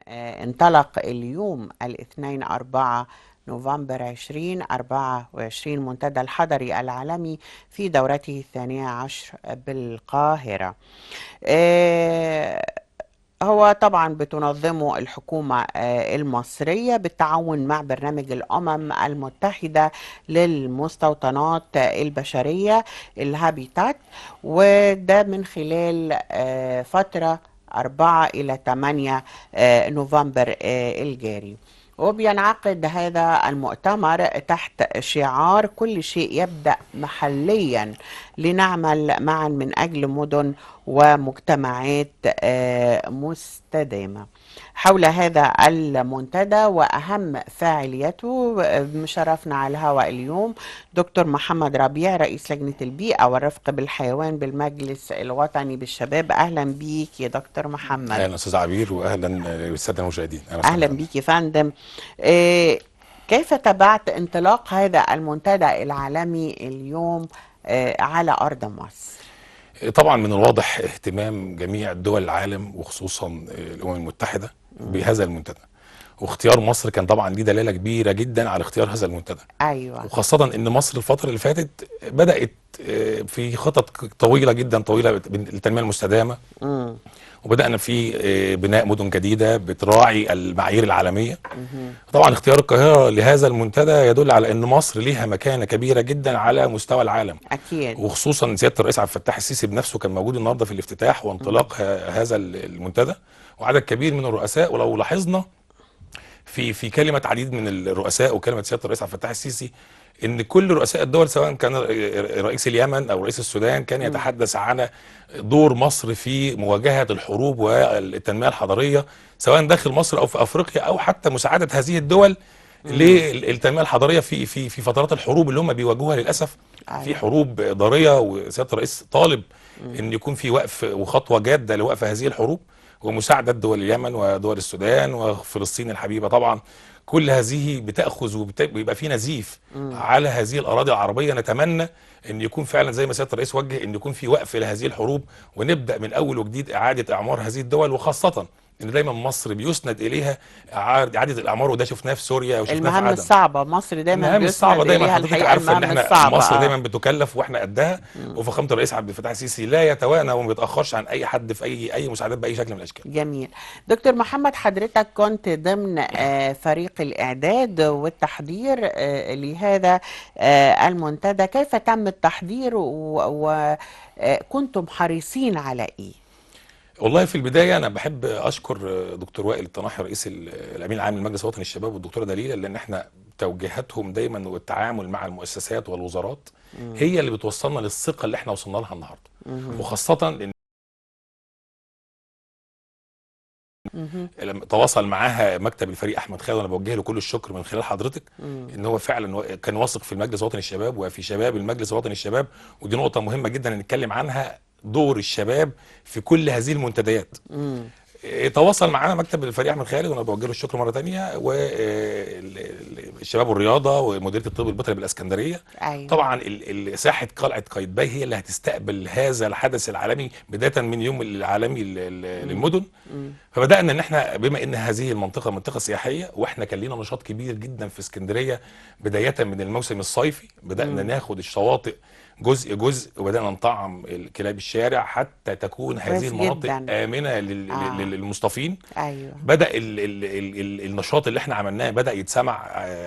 انطلق اليوم الاثنين 4 نوفمبر 2024 منتدى الحضري العالمي في دورته 12 بالقاهرة. آه، هو طبعا بتنظمه الحكومة المصرية بالتعاون مع برنامج الأمم المتحدة للمستوطنات البشرية الهابيتات، وده من خلال فترة 4 إلى 8 نوفمبر الجاري. وبينعقد هذا المؤتمر تحت شعار كل شيء يبدأ محليا، لنعمل معا من أجل مدن ومجتمعات مستدامة. حول هذا المنتدى وأهم فاعليته مشرفنا على الهواء اليوم دكتور محمد ربيع، رئيس لجنة البيئة والرفق بالحيوان بالمجلس الوطني بالشباب. أهلا بيك يا دكتور محمد. اهلا استاذ عبير، واهلا بالساده المشاهدين. اهلا وسهلا أهلا يا فندم. بيك يا فندم. آه، كيف تابعت انطلاق هذا المنتدى العالمي اليوم على أرض مصر؟ طبعا من الواضح اهتمام جميع دول العالم وخصوصا الامم المتحده بهذا المنتدى، واختيار مصر كان طبعا ليه دلاله كبيره جدا على اختيار هذا المنتدى، أيوة. وخاصه ان مصر الفتره اللي فاتت بدات في خطط طويله جدا طويله للتنميه المستدامه، مم. وبدأنا في بناء مدن جديدة بتراعي المعايير العالمية. مهم. طبعا اختيار القاهرة لهذا المنتدى يدل على أن مصر ليها مكانة كبيرة جدا على مستوى العالم، أكيد. وخصوصا سيادة الرئيس عبد الفتاح السيسي بنفسه كان موجود النهارده في الافتتاح مم. وانطلاق هذا المنتدى، وعدد كبير من الرؤساء. ولو لاحظنا في كلمة عديد من الرؤساء وكلمة سيادة الرئيس عبد الفتاح السيسي، ان كل رؤساء الدول سواء كان رئيس اليمن او رئيس السودان كان مم. يتحدث عن دور مصر في مواجهة الحروب والتنمية الحضرية، سواء داخل مصر او في افريقيا، او حتى مساعدة هذه الدول مم. للتنمية الحضرية في فترات الحروب اللي هم بيواجهوها للاسف. في أيوة. حروب ضارية، وسيادة الرئيس طالب مم. ان يكون في وقف وخطوة جادة لوقف هذه الحروب ومساعدة دول اليمن ودول السودان وفلسطين الحبيبة. طبعا كل هذه بتأخذ وبيبقى في نزيف مم. على هذه الأراضي العربية. نتمنى أن يكون فعلا زي ما سيادة الرئيس وجه أن يكون في وقف لهذه الحروب، ونبدأ من أول وجديد إعادة إعمار هذه الدول، وخاصة ان دايما مصر بيسند اليها اعاده الاعمار، وده شفناه في سوريا وشفناه في المهام عدن. الصعبة مصر دايما المهام الصعبه بيسند دايما إليها حضرتك الحقيقة، عارفه ان المهام احنا الصعبة. مصر دايما بتكلف واحنا قدها، مم. وفخامه الرئيس عبد الفتاح السيسي لا يتوانى وما بيتاخرش عن اي حد في اي مساعدات باي شكل من الاشكال. جميل. دكتور محمد، حضرتك كنت ضمن فريق الإعداد والتحضير لهذا المنتدى. كيف تم التحضير وكنتم حريصين على إيه؟ والله في البدايه انا بحب اشكر دكتور وائل الطناحي رئيس الامين العام للمجلس الوطني للشباب، والدكتوره دليله، لان احنا توجيهاتهم دايما والتعامل مع المؤسسات والوزارات مم. هي اللي بتوصلنا للثقه اللي احنا وصلنا لها النهارده، مهم. وخاصه مهم. لما تواصل معاها مكتب الفريق احمد خالد، وانا بوجه له كل الشكر من خلال حضرتك، مم. ان هو فعلا كان واثق في المجلس الوطني للشباب وفي شباب المجلس الوطني للشباب. ودي نقطه مهمه جدا نتكلم عنها، دور الشباب في كل هذه المنتديات. مم. تواصل معانا مكتب الفريق احمد خالد، وانا بوجه له الشكر مره ثانيه، والشباب والرياضه ومديريه الطب البيطري بالاسكندريه. أيوه. طبعا ساحه قلعه قايتباي هي اللي هتستقبل هذا الحدث العالمي بدايه من يوم العالمي مم. للمدن. مم. فبدانا ان احنا بما ان هذه المنطقه منطقه سياحيه، واحنا كان لينا نشاط كبير جدا في اسكندريه بدايه من الموسم الصيفي، بدانا مم. ناخد الشواطئ جزء جزء، وبدانا نطعم كلاب الشارع حتى تكون هذه كويس المناطق جدا. امنه آه. للمصطفين. أيوه. بدا النشاط اللي احنا عملناه بدا يتسمع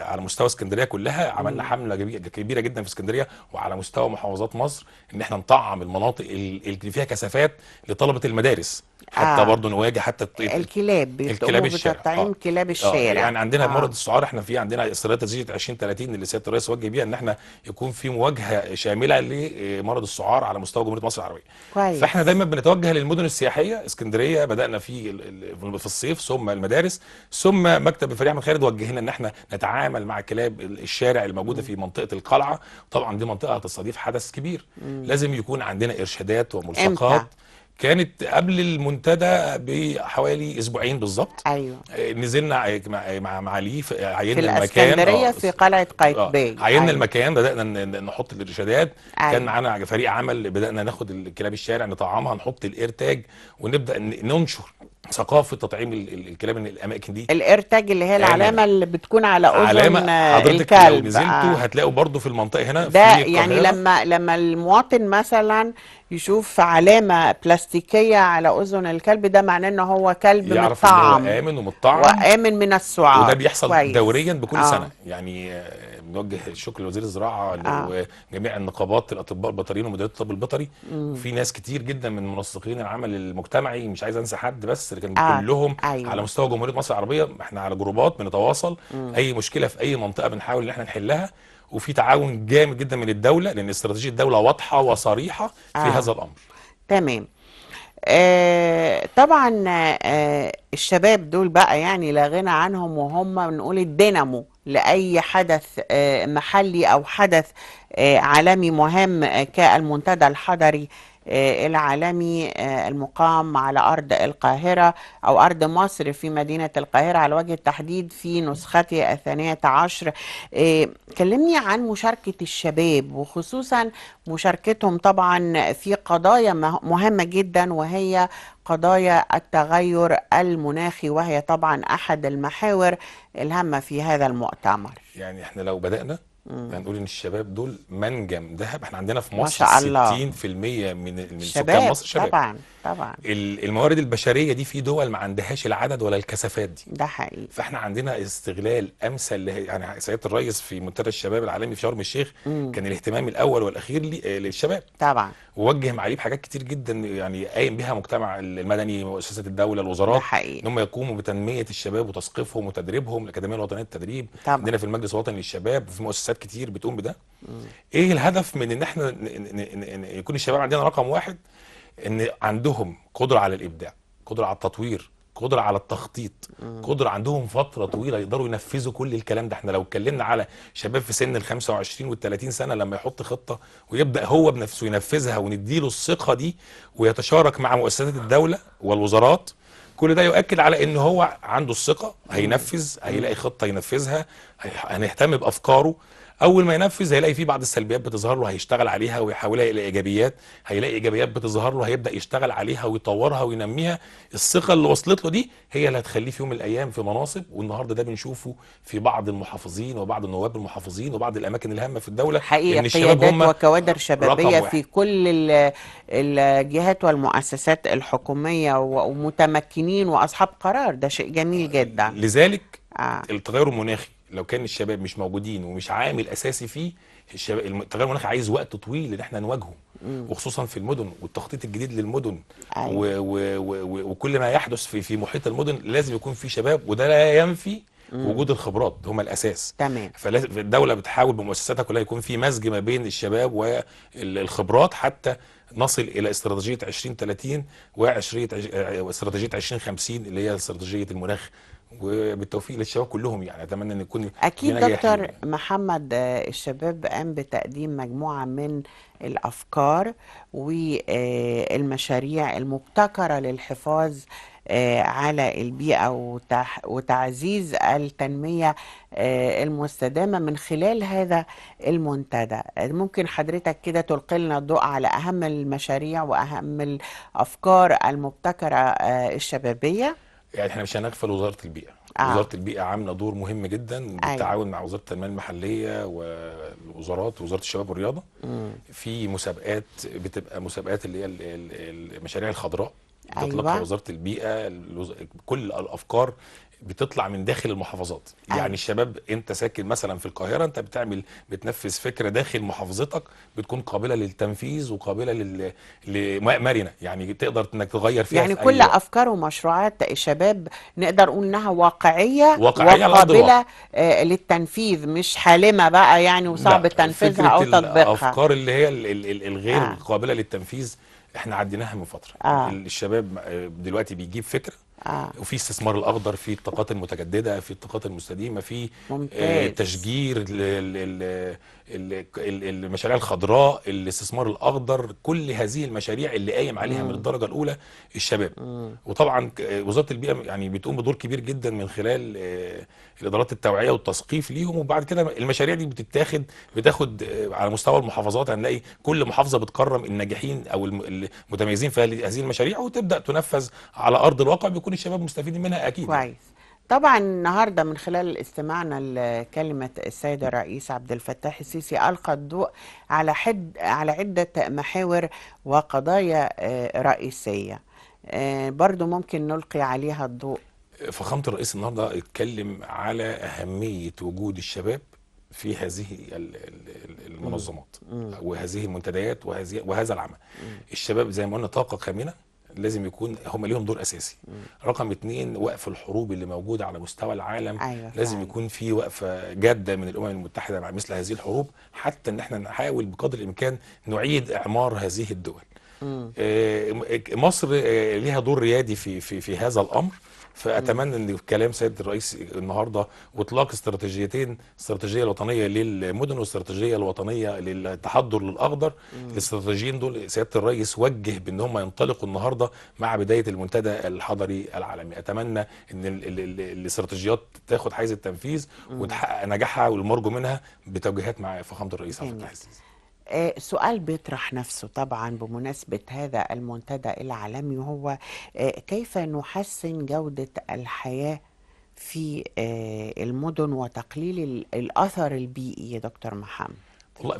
على مستوى اسكندريه كلها. عملنا مم. حمله كبيره جدا في اسكندريه وعلى مستوى محافظات مصر، ان احنا نطعم المناطق اللي فيها كثافات لطلبه المدارس، حتى آه. برضه نواجه حتى الكلاب الكلاب بتقوموا الشارع. بتطعيم كلاب الشارع. يعني عندنا مرض آه. السعار، احنا عندنا استراتيجيه 2030 اللي سياده الرئيس وجه بيها ان احنا يكون في مواجهه شامله لمرض السعار على مستوى جمهوريه مصر العربيه. فاحنا كويس. دايما بنتوجه للمدن السياحيه. اسكندريه بدانا في الصيف، ثم المدارس، ثم مكتب الفريق احمد خالد وجهنا ان احنا نتعامل مع كلاب الشارع الموجوده مم. في منطقه القلعه. طبعا دي منطقه هتستضيف حدث كبير، مم. لازم يكون عندنا ارشادات امتى؟ وملصقات. كانت قبل المنتدى بحوالي اسبوعين بالظبط. ايوه. نزلنا مع ليه في عيننا المكان. الاسكندريه في قلعه قايتباي. عيننا ايوه. المكان، بدانا نحط الارشادات. كان ايوه. معانا فريق عمل، بدانا ناخد الكلاب الشارع نطعمها، نحط الاير تاج، ونبدا ننشر ثقافه تطعيم الكلاب، ان الاماكن دي الارتاج اللي هي امنه. العلامة اللي بتكون على علامه اذن حضرتك لو الكلب. نزلتوا هتلاقوا برضو في المنطقه هنا ده في يعني القاهره لما المواطن مثلا يشوف علامة بلاستيكية على اذن الكلب، ده معناه ان هو كلب يعرف ان هو متطعم امن ومطعم. وآمن من وده السعار. بيحصل كويس. دوريا بكل اه. سنه يعني. بنوجه الشكر لوزير الزراعه اه. وجميع النقابات الاطباء البيطريين ومديريه الطب البيطري. امم. وفي ناس كتير جدا من منسقين العمل المجتمعي، مش عايز انسى حد بس، لكن اه. كلهم على ايوه. مستوى جمهوريه مصر العربيه احنا على جروبات بنتواصل. امم. اي مشكله في اي منطقه بنحاول ان احنا نحلها. وفي تعاون جامد جدا من الدوله، لان استراتيجيه الدوله واضحه وصريحه في اه. هذا الامر. تمام. طبعا الشباب دول بقى يعني لا غنى عنهم، وهم بنقول الدينامو لأي حدث محلي أو حدث عالمي مهم، كالمنتدى الحضري العالمي المقام على أرض القاهرة أو أرض مصر في مدينة القاهرة على وجه التحديد في نسخته 12. كلمني عن مشاركة الشباب، وخصوصا مشاركتهم طبعا في قضايا مهمة جدا، وهي قضايا التغير المناخي، وهي طبعا أحد المحاور الهامة في هذا المؤتمر. يعني احنا لو بدأنا مم. هنقول ان الشباب دول منجم ذهب. احنا عندنا في ما مصر شاء الله. 60% من سكان الشباب مصر شباب. طبعا طبعا. الموارد البشريه دي في دول ما عندهاش العدد ولا الكثافات دي. ده حقيقي. فاحنا عندنا استغلال امثل يعني سياده الرئيس في منتدى الشباب العالمي في شرم الشيخ مم. كان الاهتمام الاول والاخير للشباب. طبعا. ووجه معاليه بحاجات كتير جدا يعني قايم بها مجتمع المدني، مؤسسات الدوله، ده الوزارات، حقيقي. ان هم يقوموا بتنميه الشباب وتثقيفهم وتدريبهم. الاكاديميه الوطنيه للتدريب طبعا. عندنا في المجلس الوطني للشباب، وفي مؤسسات كتير بتقوم بده. مم. ايه الهدف من ان احنا يكون الشباب عندنا رقم واحد؟ ان عندهم قدره على الابداع، قدره على التطوير، قدره على التخطيط، مم. قدره عندهم فتره طويله يقدروا ينفذوا كل الكلام ده. احنا لو اتكلمنا على شباب في سن ال 25 وال 30 سنه، لما يحط خطه ويبدا هو بنفسه ينفذها ونديله الثقه دي ويتشارك مع مؤسسات الدوله والوزارات، كل ده يؤكد على ان هو عنده الثقه، مم. هينفذ، هيلاقي مم. خطه ينفذها، هنهتم بافكاره. اول ما ينفذ هيلاقي فيه بعض السلبيات بتظهر له، هيشتغل عليها ويحولها الى ايجابيات. هيلاقي ايجابيات بتظهر له، هيبدا يشتغل عليها ويطورها وينميها. الثقه اللي وصلت له دي هي اللي هتخليه في يوم من الايام في مناصب. والنهارده ده بنشوفه في بعض المحافظين وبعض النواب المحافظين وبعض الاماكن الهامه في الدوله، حقيقي ان الشباب قيادات هم وكوادر شبابية رقم في واحد. كل الجهات والمؤسسات الحكومية، ومتمكنين وأصحاب قرار. ده شيء جميل جدا. لذلك آه. التغير المناخي لو كان الشباب مش موجودين ومش عامل اساسي فيه، التغير المناخي عايز وقت طويل ان احنا نواجهه، مم. وخصوصا في المدن والتخطيط الجديد للمدن. أيوه. وكل ما يحدث في محيط المدن لازم يكون في شباب، وده لا ينفي مم. وجود الخبرات، هم الاساس. تمام. فلازم الدوله بتحاول بمؤسساتها كلها يكون في مزج ما بين الشباب والخبرات، حتى نصل الى استراتيجيه 2030 واستراتيجيه 2050 اللي هي استراتيجيه المناخ. وبالتوفيق للشباب كلهم، يعني اتمنى ان يكون في أكيد نجاح دكتور ليهم. محمد، الشباب قام بتقديم مجموعة من الأفكار والمشاريع المبتكرة للحفاظ على البيئة وتعزيز التنمية المستدامة من خلال هذا المنتدى. ممكن حضرتك كده تلقي لنا الضوء على أهم المشاريع وأهم الأفكار المبتكرة الشبابية؟ يعني احنا مش هنغفل وزاره البيئه. وزاره آه. البيئه عامله دور مهم جدا أيوه. بالتعاون مع وزاره التنميه المحليه والوزارات ووزاره الشباب والرياضه. مم. في مسابقات بتبقى مسابقات اللي هي المشاريع الخضراء بتطلقها أيوه. وزاره البيئه. كل الافكار بتطلع من داخل المحافظات. يعني أيوه. الشباب، انت ساكن مثلا في القاهره، انت بتنفذ فكره داخل محافظتك بتكون قابله للتنفيذ وقابله مرنه، يعني تقدر انك تغير فيها يعني في كل اي وقت. أفكار ومشروعات الشباب نقدر نقول إنها واقعية واقعيه على ارض الواقع. وقابلة للتنفيذ، مش حالمة بقى يعني وصعب لا، تنفيذها فكره أو تطبيقها. الافكار اللي هي الغير آه. قابله للتنفيذ احنا عديناها من فتره. آه. الشباب دلوقتي بيجيب فكره، آه. وفي استثمار الاخضر، في الطاقات المتجدده، في الطاقات المستديمه، في ممتاز. تشجير المشاريع الخضراء، الاستثمار الاخضر. كل هذه المشاريع اللي قايم عليها من مم. الدرجه الاولى الشباب. مم. وطبعا وزاره البيئه يعني بتقوم بدور كبير جدا من خلال الادارات التوعيه والتثقيف ليهم. وبعد كده المشاريع دي بتاخد على مستوى المحافظات. هنلاقي كل محافظه بتكرم الناجحين او المتميزين في هذه المشاريع، وتبدا تنفذ على ارض الواقع. بيكون يكون الشباب مستفيدين منها اكيد يعني. كويس. طبعا النهارده من خلال استماعنا لكلمة السيد الرئيس عبد الفتاح السيسي ألقى الضوء على عدة محاور وقضايا رئيسية، برضو ممكن نلقي عليها الضوء. فخامة الرئيس النهارده اتكلم على أهمية وجود الشباب في هذه مم. المنظمات مم. وهذه المنتديات وهذا العمل. الشباب زي ما قلنا طاقة كامنة، لازم يكون هم ليهم دور أساسي. رقم اتنين، وقف الحروب اللي موجودة على مستوى العالم، أيوة لازم فعلا. يكون في وقفة جادة من الأمم المتحدة مع مثل هذه الحروب، حتى إن احنا نحاول بقدر الإمكان نعيد إعمار هذه الدول. مم. مصر ليها دور ريادي في هذا الامر. مم. فاتمنى ان كلام سيد الرئيس النهارده واطلاق استراتيجيتين، استراتيجيه الوطنيه للمدن واستراتيجيه الوطنيه للتحضر للاخضر. الاستراتيجيين دول سياده الرئيس وجه بان هم ينطلقوا النهارده مع بدايه المنتدى الحضري العالمي. اتمنى ان الاستراتيجيات تاخد حيز التنفيذ وتحقق نجاحها والمرجو منها بتوجيهات مع فخامه الرئيس عبد جميل. الفتاح السيسي. سؤال بيطرح نفسه طبعا بمناسبة هذا المنتدى العالمي، وهو كيف نحسن جودة الحياة في المدن وتقليل الأثر البيئي يا دكتور محمد؟ والله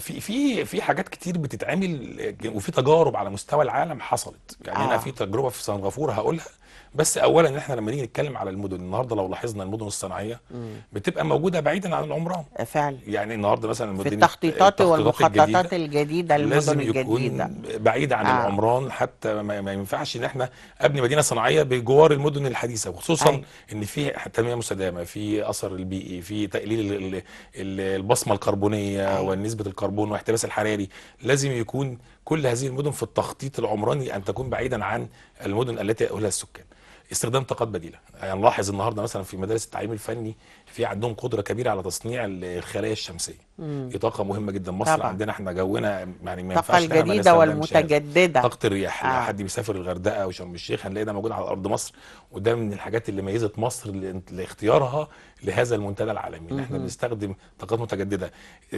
في حاجات كتير بتتعمل، وفي تجارب على مستوى العالم حصلت. يعني انا في تجربه في سنغافوره هقولها. بس اولا ان احنا لما نيجي نتكلم على المدن النهارده، لو لاحظنا المدن الصناعيه بتبقى موجوده بعيدا عن العمران. فعلا. يعني النهارده مثلا في المدن التخطيطات التخطيطات والمخططات الجديده الجديدة للمدن لازم الجديدة. يكون بعيد عن اه. العمران، حتى ما ينفعش ان احنا ابني مدينه صناعيه بجوار المدن الحديثه، وخصوصا اي. ان في تنميه مستدامه، في اثر البيئي، في تقليل البصمه الكربونيه اي. ونسبه الكربون والاحتباس الحراري. لازم يكون كل هذه المدن في التخطيط العمراني ان تكون بعيدا عن المدن التي يأهلها السكان. استخدام طاقات بديله، يعني نلاحظ النهارده مثلا في مدارس التعليم الفني في عندهم قدره كبيره على تصنيع الخلايا الشمسيه. دي طاقه مهمه جدا. مصر طبعا. عندنا احنا جونا يعني ما الطاقة ينفعش ان احنا ما الجديدة نستخدمش هذا. والمتجددة. طاقه الرياح، لو اه. حد بيسافر الغردقه او شرم الشيخ هنلاقي ده موجود على ارض مصر. وده من الحاجات اللي ميزت مصر لاختيارها لهذا المنتدى العالمي، ان احنا مهم. بنستخدم طاقات متجدده.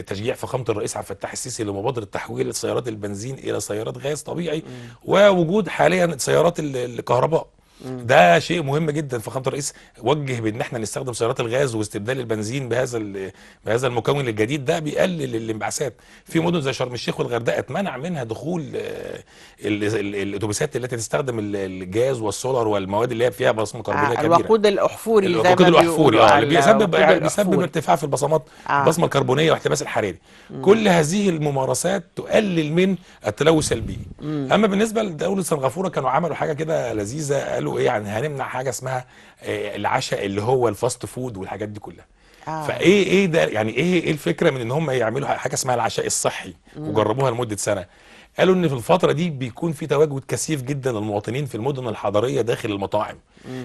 تشجيع فخامه الرئيس عبد الفتاح السيسي لمبادره تحويل سيارات البنزين الى سيارات غاز طبيعي، ووجود حاليا سيارات الكهرباء. ده شيء مهم جدا. فخامه الرئيس وجه بان احنا نستخدم سيارات الغاز واستبدال البنزين بهذا المكون الجديد. ده بيقلل الانبعاثات. في مدن زي شرم الشيخ والغردقه اتمنع منها دخول الاتوبيسات التي تستخدم الجاز والسولار والمواد اللي هي فيها بصمه كربونيه كبيره. الوقود الأحفوري زي الوقود ما الاحفوري بيقولوا، اللي الوقود بيسبب الأحفوري. ارتفاع في البصمات، اه. البصمه الكربونيه والاحتباس الحراري. كل هذه الممارسات تقلل من التلوث البيئي. اما بالنسبه لدوله سنغافوره كانوا عملوا حاجه كده لذيذه، قالوا ايه يعني هنمنع حاجه اسمها العشاء اللي هو الفاست فود والحاجات دي كلها. اه. فايه ده يعني ايه الفكره من ان هم يعملوا حاجه اسمها العشاء الصحي، وجربوها لمده سنه. قالوا ان في الفتره دي بيكون في تواجد كثيف جدا للمواطنين في المدن الحضريه داخل المطاعم.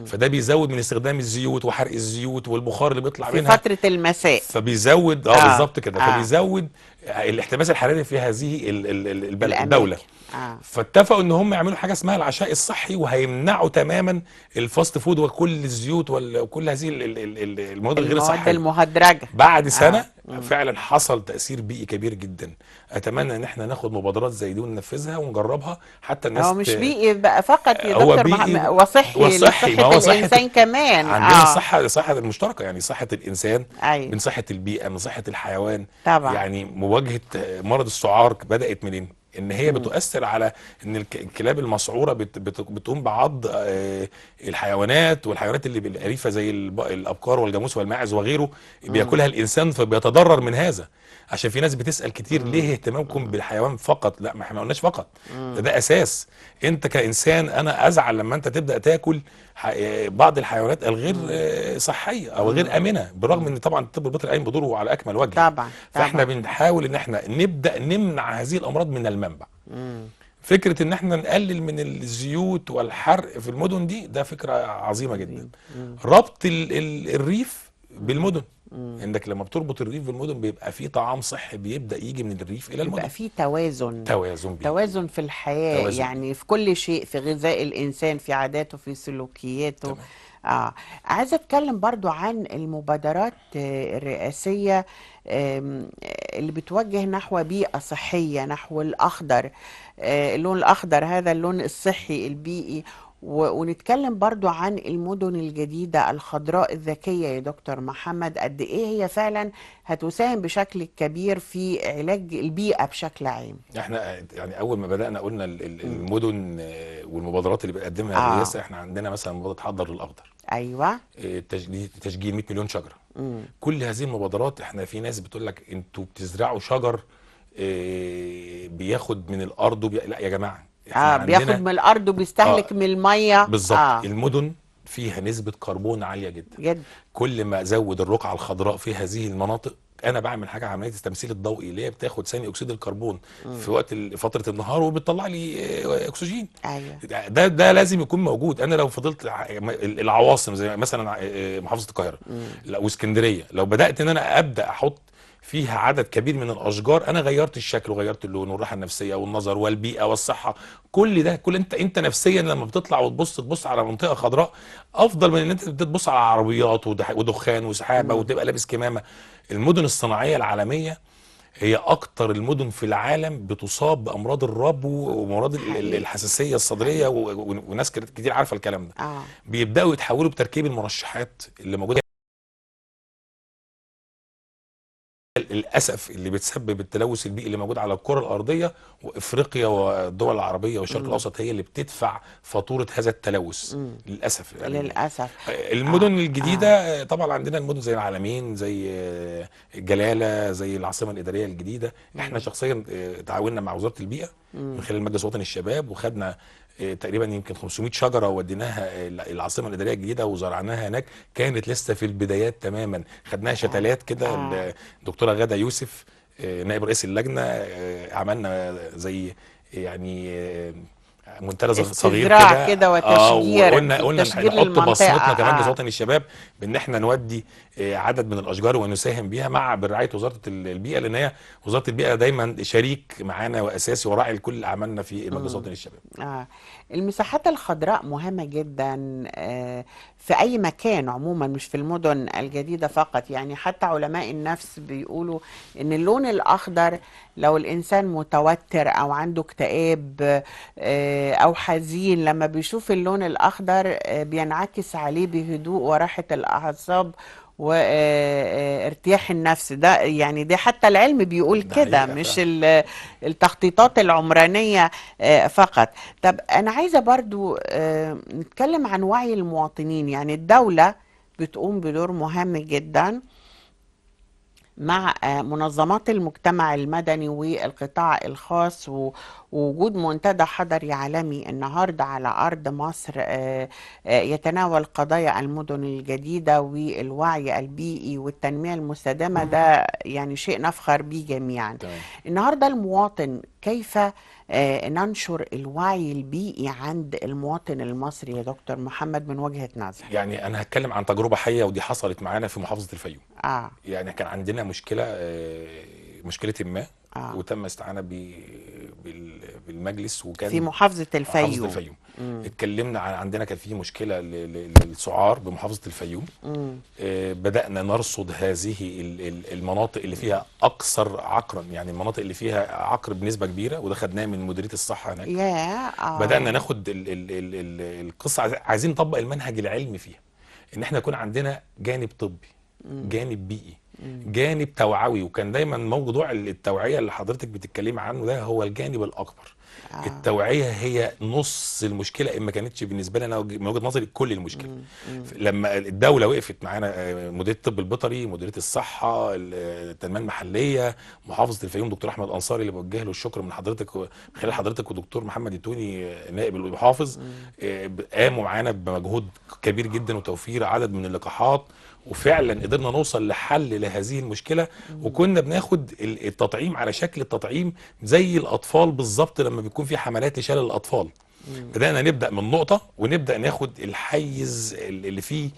فده بيزود من استخدام الزيوت وحرق الزيوت والبخار اللي بيطلع في منها. فترة المساء. فبيزود اه. بالظبط كده، اه. فبيزود الاحتباس الحراري في هذه الدوله. الأماكن. اه. فاتفقوا ان هم يعملوا حاجه اسمها العشاء الصحي، وهيمنعوا تماما الفاست فود وكل الزيوت وكل هذه المواد الغير المواد صحيه. المهدرجة. بعد اه. سنه فعلا حصل تاثير بيئي كبير جدا. اتمنى ان احنا ناخد مبادرات زي دي وننفذها ونجربها حتى هو الناس مش بيئي بقى فقط يا هو دكتور بيئي محمد، وصحي وصحي. ما لصحة هو صحه الإنسان كمان. عندنا اه. الصحه المشتركه، يعني صحه الانسان ايوه من صحه البيئه من صحه الحيوان. طبعا. يعني مواجهه مرض السعار بدات منين؟ ان هي مم. بتؤثر على ان الكلاب المسعوره بتقوم بعض الحيوانات، والحيوانات اللي بالاليفه زي الابقار والجاموس والماعز وغيره مم. بياكلها الانسان، فبيتضرر من هذا. عشان في ناس بتسال كتير مم. ليه اهتمامكم مم. بالحيوان فقط؟ لا، ما احنا ما قلناش فقط. مم. ده اساس. انت كانسان انا ازعل لما انت تبدا تاكل بعض الحيوانات الغير مم. صحيه او مم. غير امنه، بالرغم مم. ان طبعا الطب البيطري قايم بدوره على اكمل وجه. طبعا فاحنا طبعا. بنحاول ان احنا نبدا نمنع هذه الامراض من المنبع. مم. فكره ان احنا نقلل من الزيوت والحرق في المدن دي، ده فكره عظيمه جدا. عظيم. مم. ربط الريف مم. بالمدن، مم. انك لما بتربط الريف بالمدن بيبقى فيه طعام صحي بيبدا يجي من الريف الى بيبقى المدن. في توازن. توازن بيئي. توازن في الحياة، توازن بيئي. يعني في كل شيء، في غذاء الإنسان، في عاداته، في سلوكياته. تمام. عايزة أتكلم برضو عن المبادرات الرئاسية اللي بتوجه نحو بيئة صحية، نحو الأخضر. اللون الأخضر هذا اللون الصحي البيئي، ونتكلم برضو عن المدن الجديدة الخضراء الذكية يا دكتور محمد، قد ايه هي فعلا هتساهم بشكل كبير في علاج البيئة بشكل عام. احنا يعني اول ما بدانا قلنا مم. المدن والمبادرات اللي بتقدمها اه. الرئاسه، احنا عندنا مثلا مبادره حضر للاخضر، ايوه. تشجير 100 مليون شجره. مم. كل هذه المبادرات احنا في ناس بتقول لك انتوا بتزرعوا شجر بياخد من الارض لا يا جماعه، احنا اه، بياخد عندنا من الارض اه وبيستهلك من المية. بالظبط. اه. المدن فيها نسبة كربون عالية جدا. جد. كل ما ازود الرقعة الخضراء في هذه المناطق، انا بعمل حاجة عملية التمثيل الضوئي اللي هي بتاخد ثاني اكسيد الكربون مم. في وقت فترة النهار وبتطلع لي اكسجين. ايوه. ده لازم يكون موجود. انا لو فضلت العواصم زي مثلا محافظة القاهرة مم. واسكندرية، لو بدأت ان انا ابدأ احط فيها عدد كبير من الاشجار، انا غيرت الشكل وغيرت اللون والراحه النفسيه والنظر والبيئه والصحه. كل ده انت نفسيا لما بتطلع تبص على منطقه خضراء، افضل من ان انت تبص على عربيات ودخان وسحابه مم. وتبقى لابس كمامه. المدن الصناعيه العالميه هي اكتر المدن في العالم بتصاب بامراض الربو وامراض حقيقي. الحساسيه الصدريه، حقيقي. وناس كتير عارفه الكلام ده. اه. بيبداوا يتحولوا بتركيب المرشحات اللي موجوده، للاسف اللي بتسبب التلوث البيئي اللي موجود على الكره الارضيه. وافريقيا والدول العربيه والشرق مم. الاوسط هي اللي بتدفع فاتوره هذا التلوث مم. للاسف يعني. للأسف. اه. المدن الجديده اه. طبعا عندنا المدن زي العلمين، زي الجلاله، زي العاصمه الاداريه الجديده. احنا مم. شخصيا تعاوننا مع وزاره البيئه من مم. خلال مجلس وطني الشباب، وخدنا تقريبا يمكن 500 شجره وديناها العاصمه الاداريه الجديده وزرعناها هناك. كانت لسه في البدايات تماما، خدناها اه. شتلات كده. اه. الدكتوره غاده يوسف نائب رئيس اللجنه عملنا زي يعني منتدى صغير استزراع كده. كده وقلنا وتشجير، تشجير نحط للمنطقة. بصمتنا كمجلس اه. وطني الشباب بان احنا نودي عدد من الاشجار ونساهم بيها مع برعايه وزاره البيئه، لان هي وزاره البيئه دايما شريك معانا واساسي وراعي لكل اعمالنا في مجلس مم. وطني الشباب. آه. المساحات الخضراء مهمة جدا في أي مكان عموما، مش في المدن الجديدة فقط. يعني حتى علماء النفس بيقولوا إن اللون الأخضر لو الإنسان متوتر أو عنده اكتئاب أو حزين، لما بيشوف اللون الأخضر بينعكس عليه بهدوء وراحة الأعصاب وارتياح النفس. ده يعني ده حتى العلم بيقول ده كده، حقيقه مش فعلا. التخطيطات العمرانية فقط. طب أنا عايزة برضو نتكلم عن وعي المواطنين. يعني الدولة بتقوم بدور مهم جدا مع منظمات المجتمع المدني والقطاع الخاص، ووجود منتدى حضري عالمي النهارده على أرض مصر يتناول قضايا المدن الجديدة والوعي البيئي والتنمية المستدامة. ده يعني شيء نفخر به جميعا. تمام. النهارده المواطن، كيف ننشر الوعي البيئي عند المواطن المصري يا دكتور محمد من وجهة نظرك؟ يعني انا هتكلم عن تجربه حيه، ودي حصلت معانا في محافظه الفيوم. اه. يعني كان عندنا مشكله مشكله ما، اه. وتم استعانه بالمجلس، في وكان محافظة محافظه الفيوم. الفيوم. مم. اتكلمنا عندنا كان في مشكله للسعار بمحافظه الفيوم. مم. بدأنا نرصد هذه المناطق اللي فيها أكثر عقرا، يعني المناطق اللي فيها عقر بنسبة كبيرة، وده خدناه من مديرية الصحة هناك. يا بدأنا اه. ناخد القصة، عايزين نطبق المنهج العلمي فيها، إن احنا يكون عندنا جانب طبي، مم. جانب بيئي، مم. جانب توعوي. وكان دايما موضوع التوعية اللي حضرتك بتتكلمي عنه ده هو الجانب الأكبر. اه. التوعية هي نص المشكلة، إن ما كانتش بالنسبة لي أنا من وجهة نظري كل المشكلة. مم. مم. لما الدولة وقفت معانا، مديرية الطب البيطري، مديرية الصحة، التنمية المحلية، محافظة الفيوم دكتور أحمد أنصاري اللي بوجه له الشكر من حضرتك من خلال حضرتك، ودكتور محمد التوني نائب المحافظ، مم. قاموا معانا بمجهود كبير جدا وتوفير عدد من اللقاحات، وفعلا قدرنا نوصل لحل لهذه المشكله. مم. وكنا بناخد التطعيم على شكل التطعيم زي الاطفال بالظبط لما بيكون في حملات لشلل الاطفال. مم. بدأنا نبدأ من نقطة، ونبدأ ناخد الحيز اللي فيه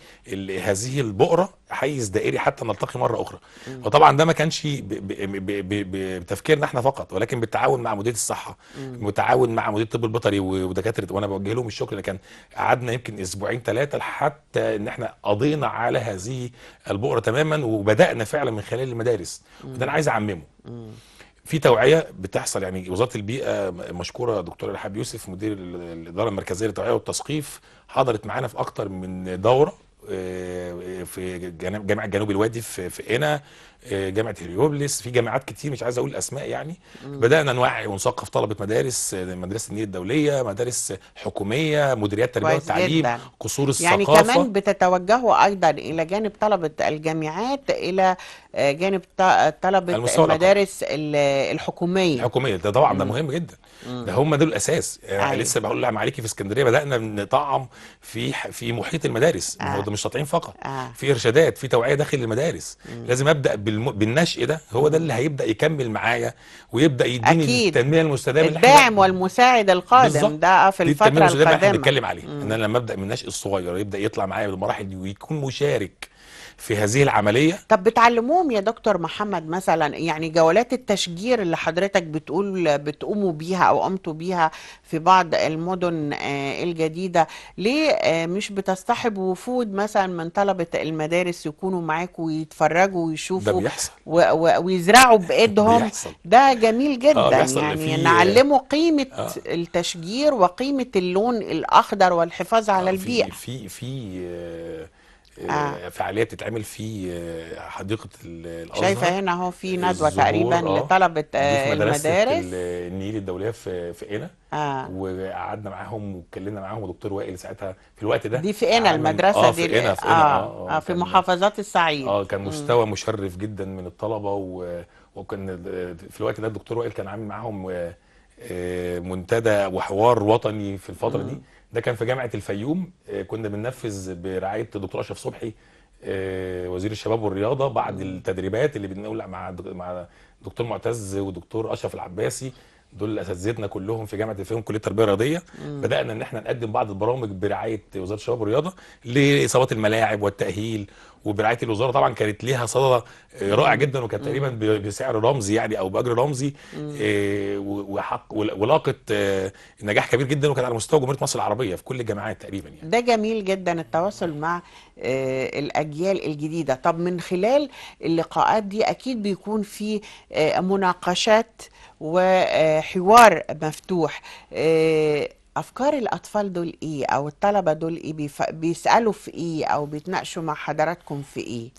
هذه البؤرة حيز دائري حتى نلتقي مرة أخرى. مم. وطبعا ده ما كانش بتفكيرنا احنا فقط، ولكن بالتعاون مع مديرية الصحة، مم. متعاون مع مدير الطب البيطري ودكاترة، وانا بوجه لهم الشكر. اللي كان قعدنا يمكن اسبوعين ثلاثة حتى ان احنا قضينا على هذه البؤرة تماما، وبدأنا فعلا من خلال المدارس. وده انا مم. عايز اعممه. مم. في توعيه بتحصل. يعني وزاره البيئه مشكوره، دكتور رحاب يوسف مدير الاداره المركزيه للتوعيه والتثقيف حضرت معانا في اكتر من دوره، في جامعه جنوب الوادي في قنا، جامعه هليوبلس، في جامعات كتير مش عايز اقول الاسماء يعني. مم. بدانا نوعي ونثقف طلبه مدارس، مدرسه النيل الدوليه، مدارس حكوميه، مديريات التربيه كويس والتعليم، جدا. قصور يعني الثقافه. كمان بتتوجهوا أيضا إلى جانب طلبة الجامعات، إلى جانب طلبة على المستوى الاقل المدارس الحكومية. الحكوميه، ده طبعا ده مم. مهم جدا. ده مم. هم دول الاساس. يعني أيوه. لسه بقول لها معاليكي في اسكندريه بدانا نطعم في محيط المدارس، ما هو آه. ده مش تطعيم فقط، آه. في ارشادات، في توعيه داخل المدارس. مم. لازم ابدا بالنشء ده، هو ده مم. اللي هيبدا يكمل معايا ويبدا يديني أكيد. التنميه المستدامه اللي احنا الداعم والمساعد القادم بالظبط. ده في دي التنميه الفترة المستدامه اللي احنا القادمة. بنتكلم عليها، ان مم. انا لما ابدا من النشء الصغير يبدا يطلع معايا بالمراحل دي ويكون مشارك في هذه العمليه. طب بتعلموهم يا دكتور محمد مثلا، يعني جولات التشجير اللي حضرتك بتقول بتقوموا بيها او قمتوا بيها في بعض المدن الجديدة، ليه مش بتصطحبوا وفود مثلا من طلبة المدارس يكونوا معاكوا ويتفرجوا ده ويشوفوا بيحصل. ويزرعوا بإيدهم؟ بيحصل. ده جميل اه جدا، بيحصل يعني في نعلموا قيمة اه التشجير وقيمة اللون الأخضر والحفاظ على في البيئة. آه. فعاليات بتتعمل في حديقة الأزهر، شايفة هنا اهو في ندوة تقريبا الزهور. لطلبة دي في مدرسة المدارس. النيل الدولية في قنا. اه. وقعدنا معاهم واتكلمنا معاهم، ودكتور وائل ساعتها في الوقت ده دي في قنا عامل المدرسة دي في قنا في كان محافظات الصعيد. كان مستوى مشرف جدا من الطلبة. وكان في الوقت ده الدكتور وائل كان عامل معاهم منتدى وحوار وطني في الفترة دي. مم. ده كان في جامعة الفيوم. كنا بننفذ برعاية الدكتور أشرف صبحي، وزير الشباب والرياضة، بعد مم. التدريبات اللي بنقول مع دكتور معتز ودكتور أشرف العباسي، دول اساتذتنا كلهم في جامعه الفيوم كليه التربيه الرياضيه. مم. بدانا ان احنا نقدم بعض البرامج برعايه وزاره الشباب والرياضه لاصابات الملاعب والتاهيل، وبرعايه الوزاره طبعا كانت ليها صدى رائع مم. جدا، وكانت تقريبا مم. بسعر رمزي يعني او باجر رمزي. مم. ولاقت نجاح كبير جدا، وكانت على مستوى جمهوريه مصر العربيه في كل الجامعات تقريبا يعني. ده جميل جدا التواصل مع الأجيال الجديدة. طب من خلال اللقاءات دي أكيد بيكون في مناقشات وحوار مفتوح. أفكار الأطفال دول إيه، أو الطلبة دول إيه، بيسألوا في إيه، أو بيتناقشوا مع حضراتكم في إيه؟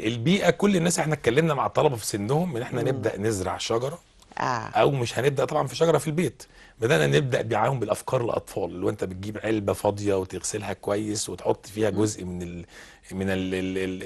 البيئه، كل الناس احنا اتكلمنا مع الطلبه في سنهم ان احنا مم. نبدا نزرع شجره، آه. او مش هنبدا طبعا في شجره في البيت. بدانا نبدا معاهم بالافكار الاطفال، اللي هو انت بتجيب علبه فاضيه وتغسلها كويس وتحط فيها مم. جزء من مم.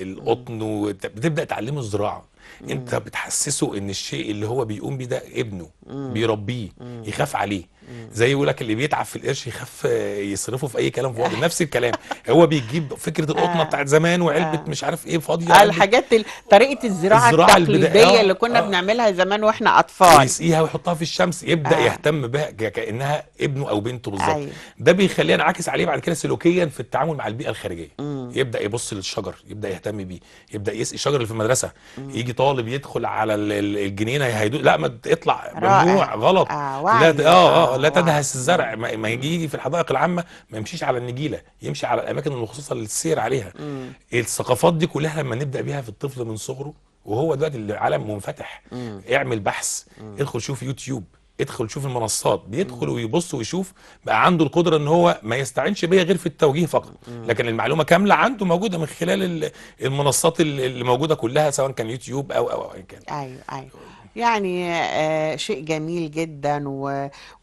القطن، وبتبدا تعلمه الزراعه. انت مم. بتحسسه ان الشيء اللي هو بيقوم بيه ده ابنه، مم. بيربيه، مم. يخاف عليه. مم. زي يقول لك اللي بيتعب في القرش يخاف يصرفه في اي كلام فاضي، نفس الكلام. هو بيجيب فكره القطنه آه. بتاعت زمان، وعلبه آه. مش عارف ايه فاضيه، علبه الحاجات طريقة الزراعة الزراعه البدائيه. التقليدية اللي كنا بنعملها زمان واحنا أطفال. ويسقيها ويحطها في الشمس، يبدا آه. يهتم بها كانها ابنه او بنته بالظبط. أيوه. ده بيخليه ينعكس عليه بعد كده سلوكيا في التعامل مع البيئه الخارجيه. مم. يبدا يبص للشجر، يبدا يهتم بيه، يبدا يسقي الشجر اللي في المدرسه. مم. يجي طالب يدخل على الجنينه هيدوق، لا ما اطلع، ممنوع، رائع. غلط. لا وعي. لا وعي. تدهس الزرع. مم. ما مم. يجي في الحدائق العامه ما يمشيش على النجيله، يمشي على الاماكن المخصصه للسير عليها. مم. الثقافات دي كلها لما نبدا بيها في الطفل من صغره، وهو دلوقتي العالم منفتح. مم. اعمل بحث، مم. ادخل شوف يوتيوب، ادخل شوف المنصات، بيدخل مم. ويبص ويشوف. بقى عنده القدره ان هو ما يستعنش بيا غير في التوجيه فقط، مم. لكن المعلومه كامله عنده موجوده من خلال المنصات اللي موجوده كلها، سواء كان يوتيوب او ايا كان. ايوه، ايوه. يعني شيء جميل جدا،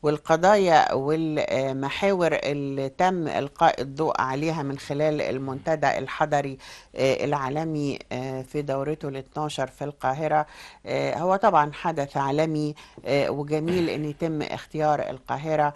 والقضايا والمحاور اللي تم إلقاء الضوء عليها من خلال المنتدى الحضري العالمي في دورته ال 12 في القاهرة. هو طبعا حدث عالمي، وجميل ان يتم اختيار القاهرة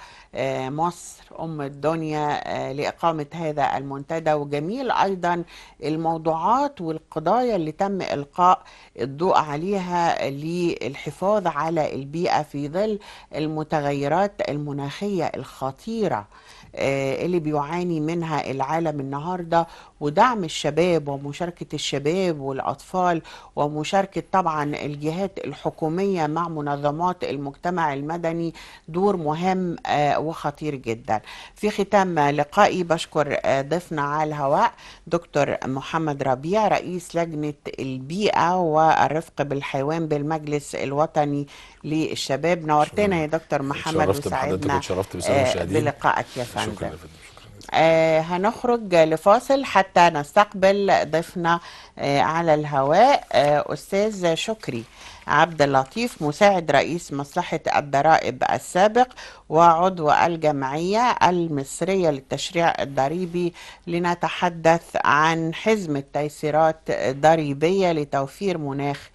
مصر أم الدنيا لإقامة هذا المنتدى. وجميل أيضا الموضوعات والقضايا اللي تم إلقاء الضوء عليها للحفاظ على البيئة في ظل المتغيرات المناخية الخطيرة اللي بيعاني منها العالم النهاردة. ودعم الشباب ومشاركة الشباب والأطفال، ومشاركة طبعا الجهات الحكومية مع منظمات المجتمع المدني دور مهم وخطير جدا. في ختام لقائي بشكر ضيفنا على الهواء دكتور محمد ربيع، رئيس لجنة البيئة والرفق بالحيوان بالمجلس المجلس الوطني للشباب. نورتنا يا دكتور محمد اتشرفت بحضرتك وسعدنا واتشرفت بالساده المشاهدين. بلقائك يا شكرا فندم. يا فندم، شكرا. هنخرج لفاصل حتى نستقبل ضيفنا على الهواء، أستاذ شكري عبد اللطيف، مساعد رئيس مصلحة الضرائب السابق وعضو الجمعية المصرية للتشريع الضريبي، لنتحدث عن حزمة تيسيرات ضريبية لتوفير مناخ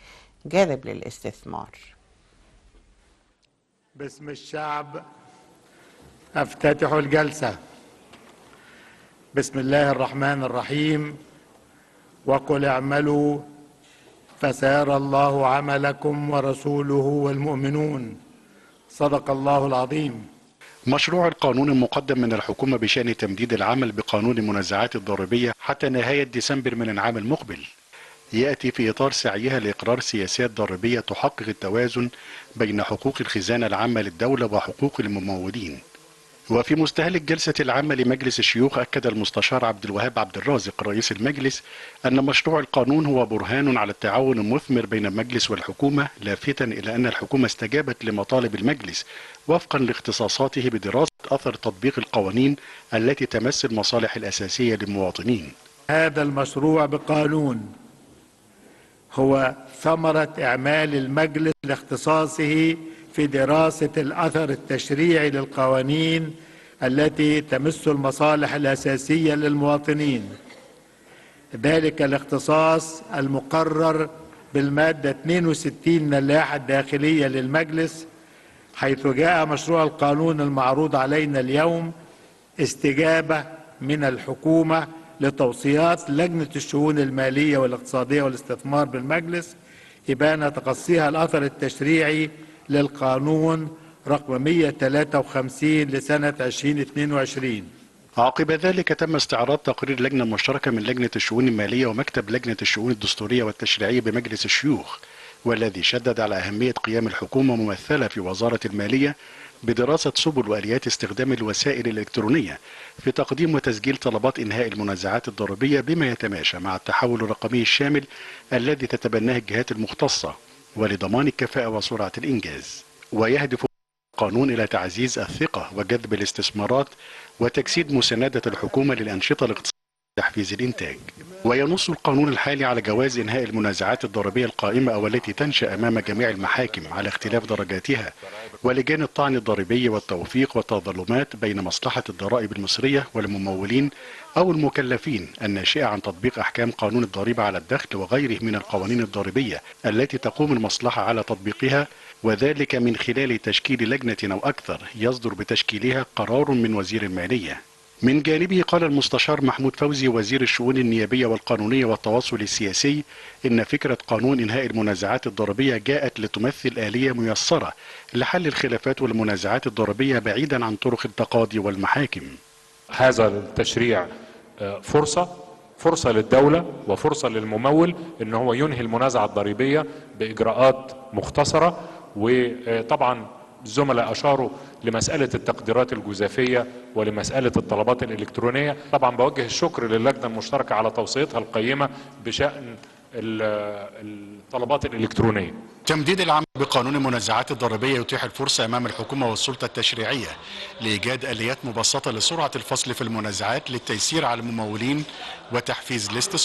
جاذب للاستثمار. باسم الشعب أفتتح الجلسة. بسم الله الرحمن الرحيم. وقل اعملوا فسيرى الله عملكم ورسوله والمؤمنون. صدق الله العظيم. مشروع القانون المقدم من الحكومة بشأن تمديد العمل بقانون المنازعات الضريبية حتى نهاية ديسمبر من العام المقبل يأتي في إطار سعيها لإقرار سياسات ضريبية تحقق التوازن بين حقوق الخزانة العامة للدولة وحقوق الممولين. وفي مستهل الجلسة العامة لمجلس الشيوخ أكد المستشار عبد الوهاب عبد الرازق رئيس المجلس أن مشروع القانون هو برهان على التعاون المثمر بين المجلس والحكومة، لافتا إلى أن الحكومة استجابت لمطالب المجلس وفقا لاختصاصاته بدراسة أثر تطبيق القوانين التي تمس المصالح الأساسية للمواطنين. هذا المشروع بقانون هو ثمرة إعمال المجلس لاختصاصه في دراسة الأثر التشريعي للقوانين التي تمس المصالح الأساسية للمواطنين، ذلك الاختصاص المقرر بالمادة 62 من اللائحة الداخلية للمجلس، حيث جاء مشروع القانون المعروض علينا اليوم استجابة من الحكومة لتوصيات لجنة الشؤون المالية والاقتصادية والاستثمار بالمجلس إبانة تقصيها الأثر التشريعي للقانون رقم 153 لسنة 2022. عقب ذلك تم استعراض تقرير لجنة مشتركة من لجنة الشؤون المالية ومكتب لجنة الشؤون الدستورية والتشريعية بمجلس الشيوخ، والذي شدد على أهمية قيام الحكومة ممثلة في وزارة المالية بدراسة سبل وآليات استخدام الوسائل الإلكترونية في تقديم وتسجيل طلبات إنهاء المنازعات الضريبية بما يتماشى مع التحول الرقمي الشامل الذي تتبناه الجهات المختصة، ولضمان الكفاءة وسرعة الإنجاز. ويهدف القانون إلى تعزيز الثقة وجذب الاستثمارات وتجسيد مساندة الحكومة للأنشطة الاقتصادية وتحفيز الإنتاج. وينص القانون الحالي على جواز إنهاء المنازعات الضريبية القائمة أو التي تنشأ أمام جميع المحاكم على اختلاف درجاتها ولجان الطعن الضريبي والتوفيق والتظلمات بين مصلحة الضرائب المصرية والممولين أو المكلفين الناشئة عن تطبيق أحكام قانون الضريبة على الدخل وغيره من القوانين الضريبية التي تقوم المصلحة على تطبيقها، وذلك من خلال تشكيل لجنة أو أكثر يصدر بتشكيلها قرار من وزير المالية. من جانبه قال المستشار محمود فوزي وزير الشؤون النيابية والقانونية والتواصل السياسي إن فكرة قانون إنهاء المنازعات الضريبية جاءت لتمثل آلية ميسرة لحل الخلافات والمنازعات الضريبية بعيدا عن طرق التقاضي والمحاكم. هذا التشريع فرصة للدولة وفرصة للممول إن هو ينهي المنازعة الضريبية بإجراءات مختصرة. وطبعا الزملاء أشاروا لمسألة التقديرات الجزافية ولمسألة الطلبات الإلكترونية. طبعا بوجه الشكر للجنة المشتركة على توصيتها القيمة بشأن الطلبات الإلكترونية. تمديد العمل بقانون المنازعات الضريبية يتيح الفرصة أمام الحكومة والسلطة التشريعية لإيجاد آليات مبسطة لسرعة الفصل في المنازعات للتيسير على الممولين وتحفيز الاستثمار.